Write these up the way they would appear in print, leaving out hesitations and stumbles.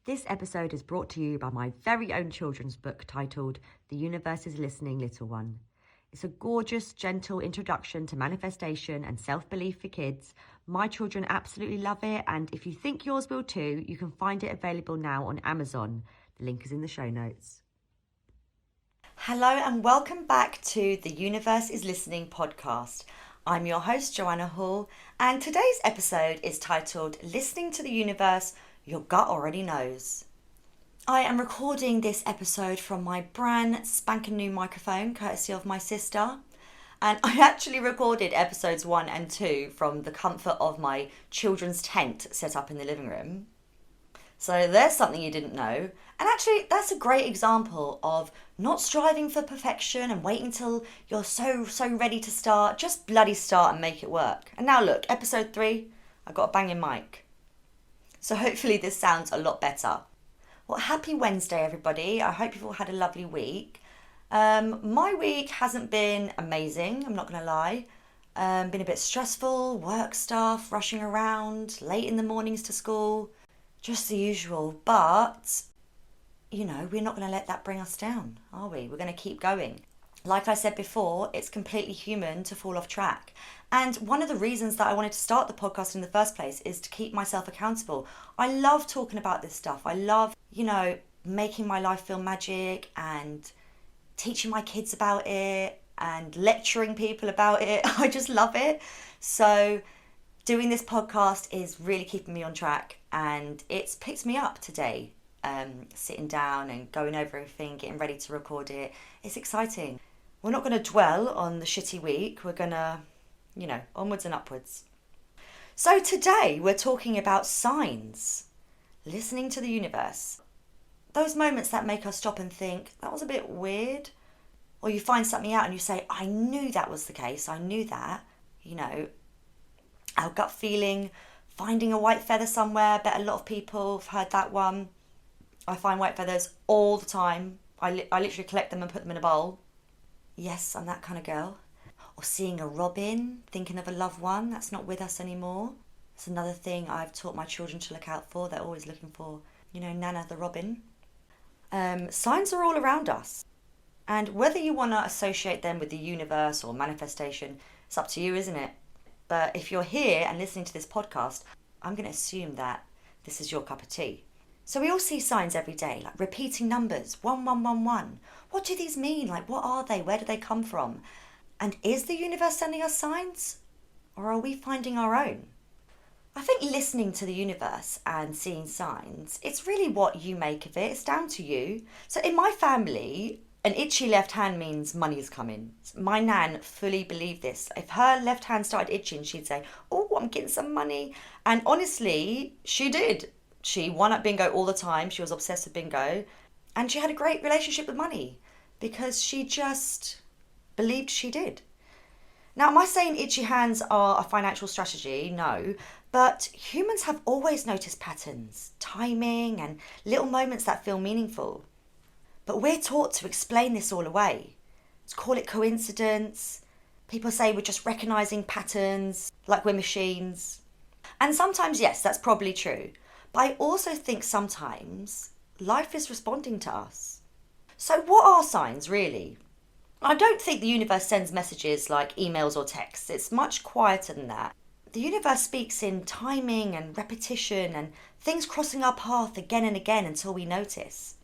This episode is brought to you by my very own children's book titled The Universe is Listening, Little One. It's a gorgeous, gentle introduction to manifestation and self-belief for kids. My children absolutely love it, and if you think yours will too, you can find it available now on Amazon. The link is in the show notes. Hello and welcome back to the Universe is Listening podcast. I'm your host, Joanna Hall, and today's episode is titled Listening to the Universe, Your Gut Already Knows. I am recording this episode from my brand spanking new microphone, courtesy of my sister. And I actually recorded episodes 1 and 2 from the comfort of my children's tent set up in the living room. So there's something you didn't know. And actually, that's a great example of not striving for perfection and waiting till you're so ready to start. Just bloody start and make it work. And now look, episode 3, I've got a banging mic. So hopefully this sounds a lot better. Well, happy Wednesday, everybody. I hope you've all had a lovely week. My week hasn't been amazing, I'm not going to lie. Been a bit stressful, work stuff, rushing around, late in the mornings to school. Just the usual. But, you know, we're not going to let that bring us down, are we? We're going to keep going. Like I said before, it's completely human to fall off track. And one of the reasons that I wanted to start the podcast in the first place is to keep myself accountable. I love talking about this stuff. I love, making my life feel magic and teaching my kids about it and lecturing people about it. I just love it. So doing this podcast is really keeping me on track, and it's picked me up today. Sitting down and going over everything, getting ready to record it. It's exciting. We're not going to dwell on the shitty week. We're going to, onwards and upwards. So today we're talking about signs. Listening to the universe. Those moments that make us stop and think, that was a bit weird. Or you find something out and you say, I knew that was the case. I knew that. Our gut feeling, finding a white feather somewhere. Bet a lot of people have heard that one. I find white feathers all the time. I literally collect them and put them in a bowl. Yes, I'm that kind of girl. Or seeing a robin, thinking of a loved one that's not with us anymore. It's another thing I've taught my children to look out for. They're always looking for, Nana the robin. Signs are all around us. And whether you want to associate them with the universe or manifestation, it's up to you, isn't it? But if you're here and listening to this podcast, I'm going to assume that this is your cup of tea. So we all see signs every day, like repeating numbers, 1111. What do these mean? Like, what are they? Where do they come from? And is the universe sending us signs? Or are we finding our own? I think listening to the universe and seeing signs, it's really what you make of it. It's down to you. So in my family, an itchy left hand means money's coming. My nan fully believed this. If her left hand started itching, she'd say, oh, I'm getting some money. And honestly, she did. She won at bingo all the time. She was obsessed with bingo. And she had a great relationship with money because she just believed she did. Now, am I saying itchy hands are a financial strategy? No. But humans have always noticed patterns, timing, and little moments that feel meaningful. But we're taught to explain this all away, to call it coincidence. People say we're just recognising patterns, like we're machines. And sometimes, yes, that's probably true. But I also think sometimes life is responding to us. So what are signs, really? I don't think the universe sends messages like emails or texts. It's much quieter than that. The universe speaks in timing and repetition and things crossing our path again and again until we notice.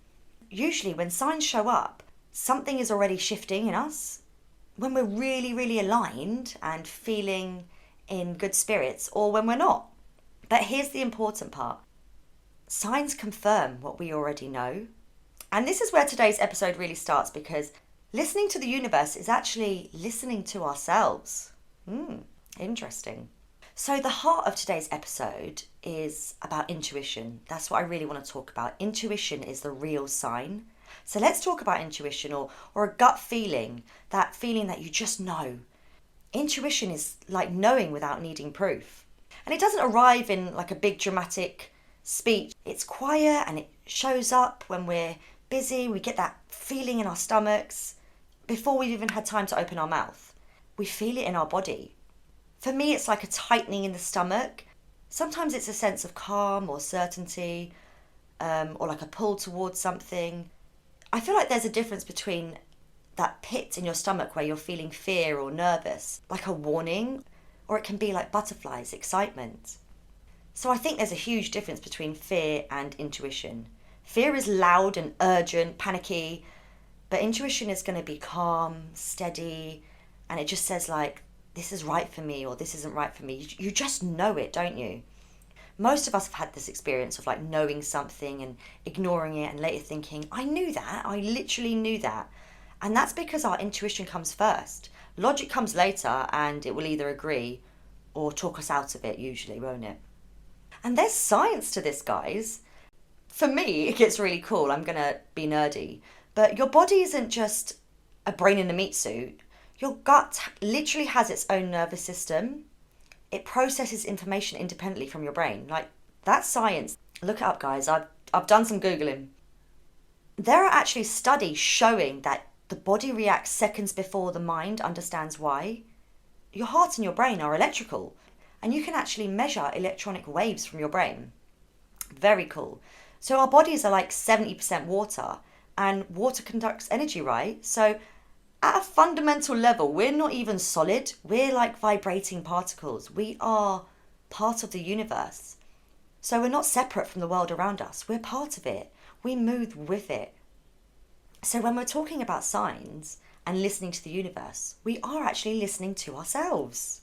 Usually when signs show up, something is already shifting in us. When we're really aligned and feeling in good spirits, or when we're not. But here's the important part. Signs confirm what we already know. And this is where today's episode really starts, because listening to the universe is actually listening to ourselves. Interesting. So the heart of today's episode is about intuition. That's what I really want to talk about. Intuition is the real sign. So let's talk about intuition or a gut feeling, that feeling that you just know. Intuition is like knowing without needing proof. And it doesn't arrive in like a big dramatic speech. It's quiet and it shows up when we're busy. We get that feeling in our stomachs before we've even had time to open our mouth. We feel it in our body. For me, it's like a tightening in the stomach. Sometimes it's a sense of calm or certainty. or like a pull towards something. I feel like there's a difference between that pit in your stomach where you're feeling fear or nervous, like a warning, or it can be like butterflies, excitement. So I think there's a huge difference between fear and intuition. Fear is loud and urgent, panicky, but intuition is going to be calm, steady, and it just says like, this is right for me or this isn't right for me. You just know it, don't you? Most of us have had this experience of like knowing something and ignoring it and later thinking, I knew that, I literally knew that. And that's because our intuition comes first. Logic comes later and it will either agree or talk us out of it, usually, won't it? And there's science to this, guys. For me, it gets really cool. I'm going to be nerdy. But your body isn't just a brain in a meat suit. Your gut literally has its own nervous system. It processes information independently from your brain. Like, that's science. Look it up, guys. I've done some Googling. There are actually studies showing that the body reacts seconds before the mind understands why. Your heart and your brain are electrical, and you can actually measure electronic waves from your brain. Very cool. So our bodies are like 70% water, and water conducts energy, right? So at a fundamental level, we're not even solid. We're like vibrating particles. We are part of the universe. So we're not separate from the world around us. We're part of it. We move with it. So when we're talking about signs and listening to the universe, we are actually listening to ourselves.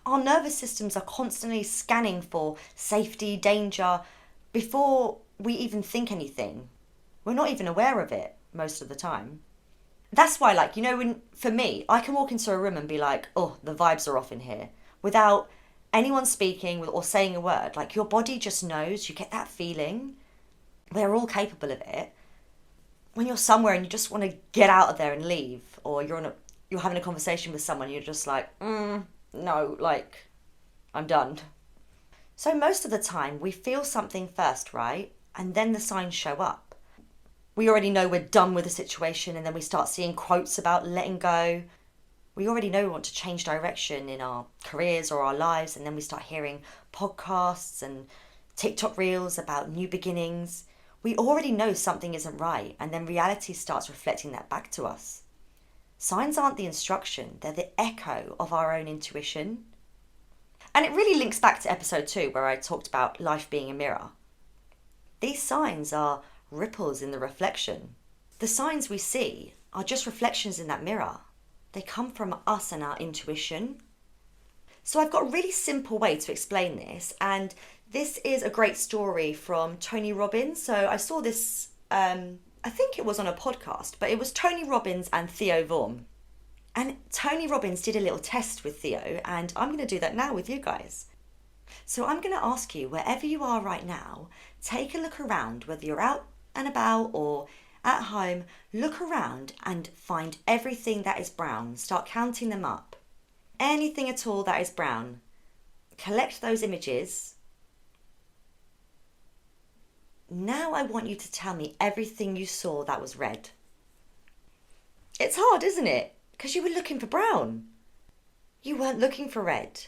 Our nervous systems are constantly scanning for safety, danger, before we even think anything. We're not even aware of it most of the time. That's why, like, you know, for me, I can walk into a room and be like, oh, the vibes are off in here, without anyone speaking or saying a word. Like, your body just knows, you get that feeling. We're all capable of it. When you're somewhere and you just want to get out of there and leave, or you're having a conversation with someone, you're just like, no, like, I'm done. So most of the time, we feel something first, right? And then the signs show up. We already know we're done with the situation, and then we start seeing quotes about letting go. We already know we want to change direction in our careers or our lives, and then we start hearing podcasts and TikTok reels about new beginnings. We already know something isn't right, and then reality starts reflecting that back to us. Signs aren't the instruction, they're the echo of our own intuition. And it really links back to episode 2 where I talked about life being a mirror. These signs are ripples in the reflection. The signs we see are just reflections in that mirror. They come from us and our intuition. So I've got a really simple way to explain this, and this is a great story from Tony Robbins. So I saw this, I think it was on a podcast, but it was Tony Robbins and Theo Vaughn. And Tony Robbins did a little test with Theo, and I'm going to do that now with you guys. So I'm going to ask you, wherever you are right now, take a look around, whether you're out and about or at home, look around and find everything that is brown. Start counting them up. Anything at all that is brown. Collect those images. Now I want you to tell me everything you saw that was red. It's hard, isn't it? Because you were looking for brown. You weren't looking for red.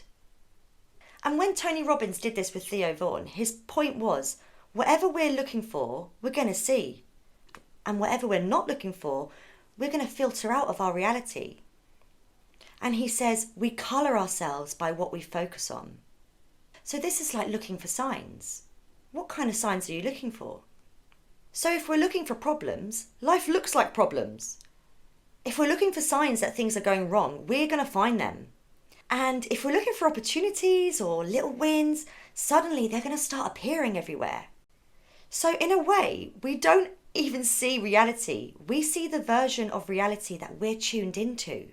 And when Tony Robbins did this with Theo Vaughn, his point was, whatever we're looking for, we're going to see. And whatever we're not looking for, we're going to filter out of our reality. And he says, we colour ourselves by what we focus on. So this is like looking for signs. What kind of signs are you looking for? So if we're looking for problems, life looks like problems. If we're looking for signs that things are going wrong, we're going to find them. And if we're looking for opportunities or little wins, suddenly they're going to start appearing everywhere. So in a way, we don't even see reality. We see the version of reality that we're tuned into.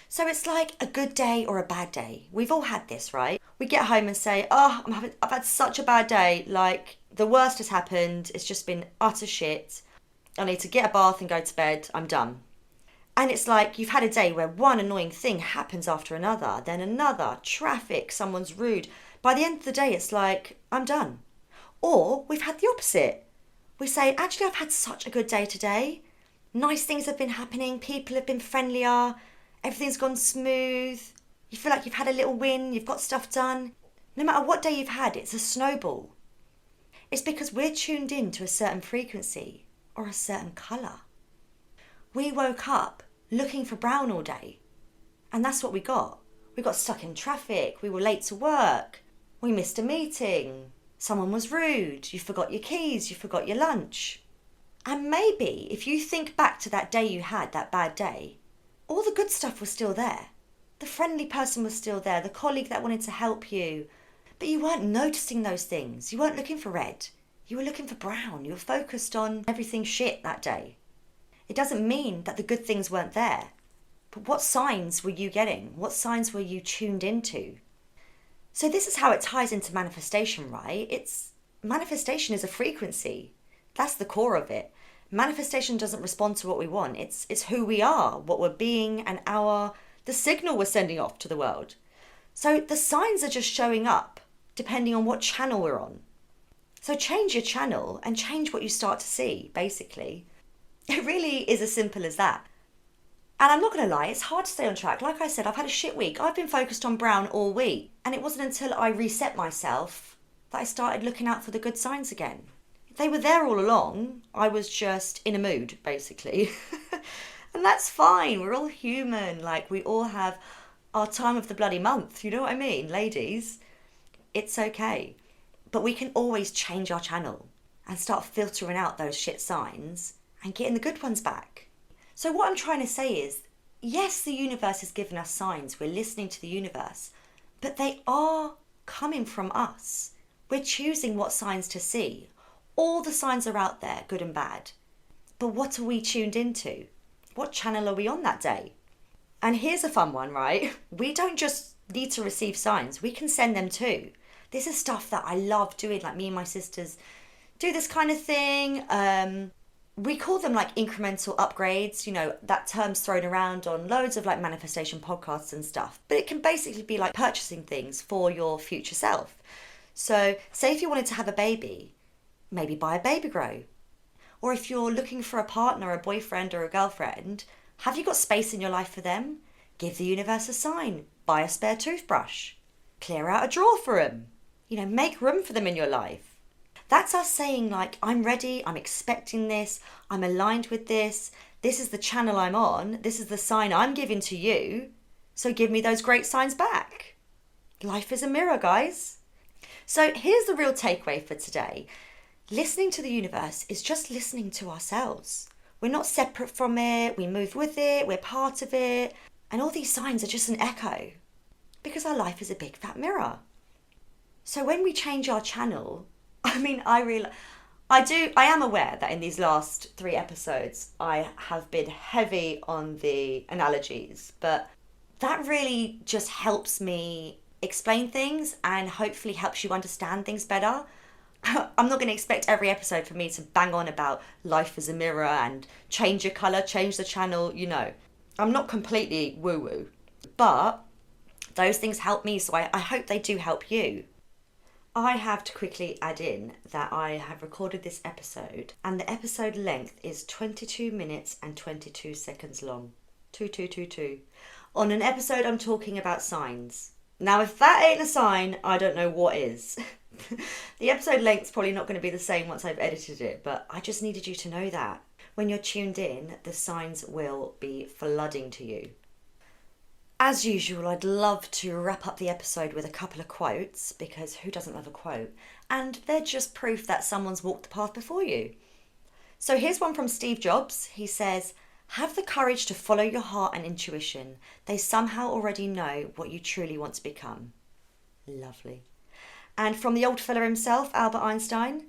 So it's like a good day or a bad day. We've all had this, right? We get home and say, I've had such a bad day. Like, the worst has happened. It's just been utter shit. I need to get a bath and go to bed. I'm done. And it's like you've had a day where one annoying thing happens after another, then another, traffic, someone's rude. By the end of the day, it's like, I'm done. Or we've had the opposite. We say, actually, I've had such a good day today. Nice things have been happening. People have been friendlier. Everything's gone smooth. You feel like you've had a little win. You've got stuff done. No matter what day you've had, it's a snowball. It's because we're tuned in to a certain frequency or a certain colour. We woke up looking for brown all day, and that's what we got. We got stuck in traffic, we were late to work, we missed a meeting, someone was rude, you forgot your keys, you forgot your lunch. And maybe if you think back to that day you had, that bad day, all the good stuff was still there. The friendly person was still there, the colleague that wanted to help you. But you weren't noticing those things. You weren't looking for red. You were looking for brown. You were focused on everything shit that day. It doesn't mean that the good things weren't there. But what signs were you getting? What signs were you tuned into? So this is how it ties into manifestation, right? Manifestation is a frequency. That's the core of it. Manifestation doesn't respond to what we want. It's who we are, what we're being, and the signal we're sending off to the world. So the signs are just showing up depending on what channel we're on. So change your channel and change what you start to see, basically. It really is as simple as that. And I'm not going to lie, it's hard to stay on track. Like I said, I've had a shit week. I've been focused on brown all week. And it wasn't until I reset myself that I started looking out for the good signs again. They were there all along. I was just in a mood, basically. And that's fine. We're all human. Like, we all have our time of the bloody month. You know what I mean, ladies? It's okay. But we can always change our channel and start filtering out those shit signs and getting the good ones back. So what I'm trying to say is, yes, the universe has given us signs. We're listening to the universe. But they are coming from us. We're choosing what signs to see. All the signs are out there, good and bad. But what are we tuned into? What channel are we on that day? And here's a fun one, right? We don't just need to receive signs. We can send them too. This is stuff that I love doing. Like, me and my sisters do this kind of thing. We call them like incremental upgrades. You know, that term's thrown around on loads of like manifestation podcasts and stuff. But it can basically be like purchasing things for your future self. So say if you wanted to have a baby, maybe buy a baby grow. Or if you're looking for a partner, a boyfriend or a girlfriend, have you got space in your life for them? Give the universe a sign. Buy a spare toothbrush. Clear out a drawer for them. You know, make room for them in your life. That's us saying like, I'm ready, I'm expecting this, I'm aligned with this is the channel I'm on, this is the sign I'm giving to you, so give me those great signs back. Life is a mirror, guys. So here's the real takeaway for today. Listening to the universe is just listening to ourselves. We're not separate from it, we move with it, we're part of it, and all these signs are just an echo because our life is a big fat mirror. So when we change our channel, I am aware that in these last 3 episodes I have been heavy on the analogies, but that really just helps me explain things and hopefully helps you understand things better. I'm not going to expect every episode for me to bang on about life as a mirror and change your colour, change the channel, you know. I'm not completely woo-woo, but those things help me, so I hope they do help you. I have to quickly add in that I have recorded this episode and the episode length is 22 minutes and 22 seconds long. 2222. On an episode I'm talking about signs. Now if that ain't a sign, I don't know what is. The episode length's probably not going to be the same once I've edited it, but I just needed you to know that. When you're tuned in, the signs will be flooding to you. As usual, I'd love to wrap up the episode with a couple of quotes, because who doesn't love a quote? And they're just proof that someone's walked the path before you. So here's one from Steve Jobs. He says, "Have the courage to follow your heart and intuition. They somehow already know what you truly want to become." Lovely. And from the old fella himself, Albert Einstein,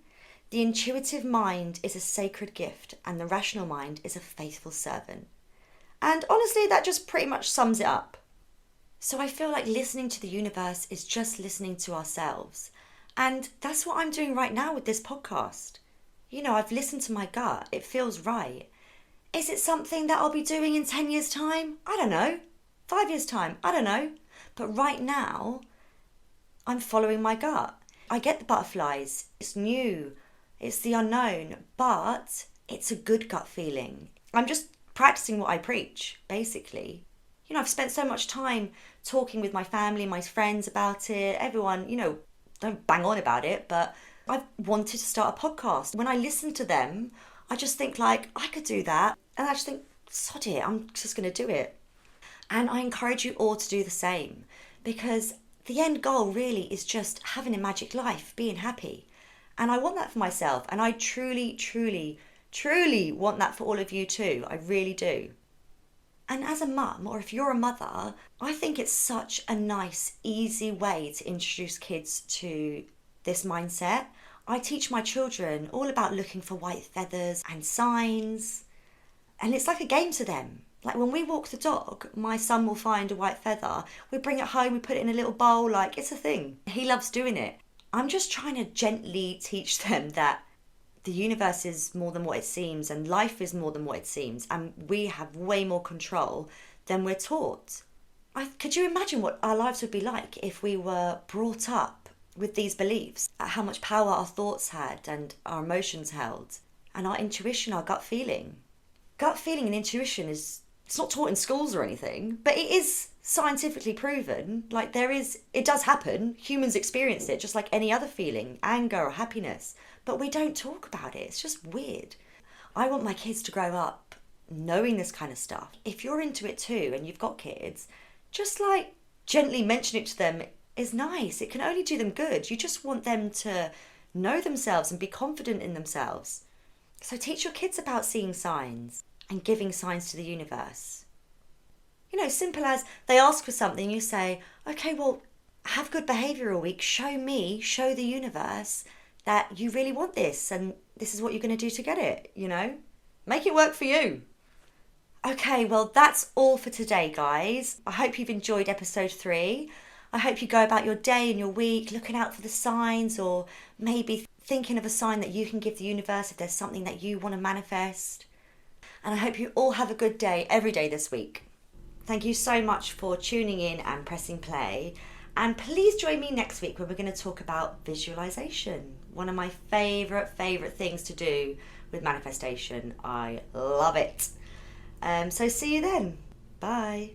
"The intuitive mind is a sacred gift and the rational mind is a faithful servant." And honestly, that just pretty much sums it up. So I feel like listening to the universe is just listening to ourselves. And that's what I'm doing right now with this podcast. You know, I've listened to my gut. It feels right. Is it something that I'll be doing in 10 years' time? I don't know. 5 years' time? I don't know. But right now, I'm following my gut. I get the butterflies. It's new. It's the unknown. But it's a good gut feeling. I'm just practicing what I preach, basically. You know, I've spent so much time talking with my family, my friends about it. Everyone, you know, don't bang on about it, but I've wanted to start a podcast. When I listen to them, I just think like, I could do that. And I just think, sod it, I'm just going to do it. And I encourage you all to do the same, because the end goal really is just having a magic life, being happy. And I want that for myself. And I truly, truly, truly want that for all of you too. I really do. And as a mum, or if you're a mother, I think it's such a nice, easy way to introduce kids to this mindset. I teach my children all about looking for white feathers and signs. And it's like a game to them. Like when we walk the dog, my son will find a white feather. We bring it home, we put it in a little bowl, like it's a thing. He loves doing it. I'm just trying to gently teach them that the universe is more than what it seems, and life is more than what it seems, and we have way more control than we're taught. Could you imagine what our lives would be like if we were brought up with these beliefs, at how much power our thoughts had and our emotions held, and our intuition, our gut feeling? Gut feeling and intuition it's not taught in schools or anything, but it is scientifically proven. Like it does happen. Humans experience it just like any other feeling, anger or happiness. But we don't talk about it. It's just weird. I want my kids to grow up knowing this kind of stuff. If you're into it too and you've got kids, just like gently mention it to them is nice. It can only do them good. You just want them to know themselves and be confident in themselves. So teach your kids about seeing signs and giving signs to the universe. You know, simple as they ask for something, you say, okay, well, have good behaviour all week. Show the universe that you really want this and this is what you're going to do to get it, you know? Make it work for you. Okay, well, that's all for today, guys. I hope you've enjoyed episode 3. I hope you go about your day and your week looking out for the signs, or maybe thinking of a sign that you can give the universe if there's something that you want to manifest. And I hope you all have a good day every day this week. Thank you so much for tuning in and pressing play. And please join me next week when we're going to talk about visualization. One of my favourite things to do with manifestation. I love it. So see you then. Bye.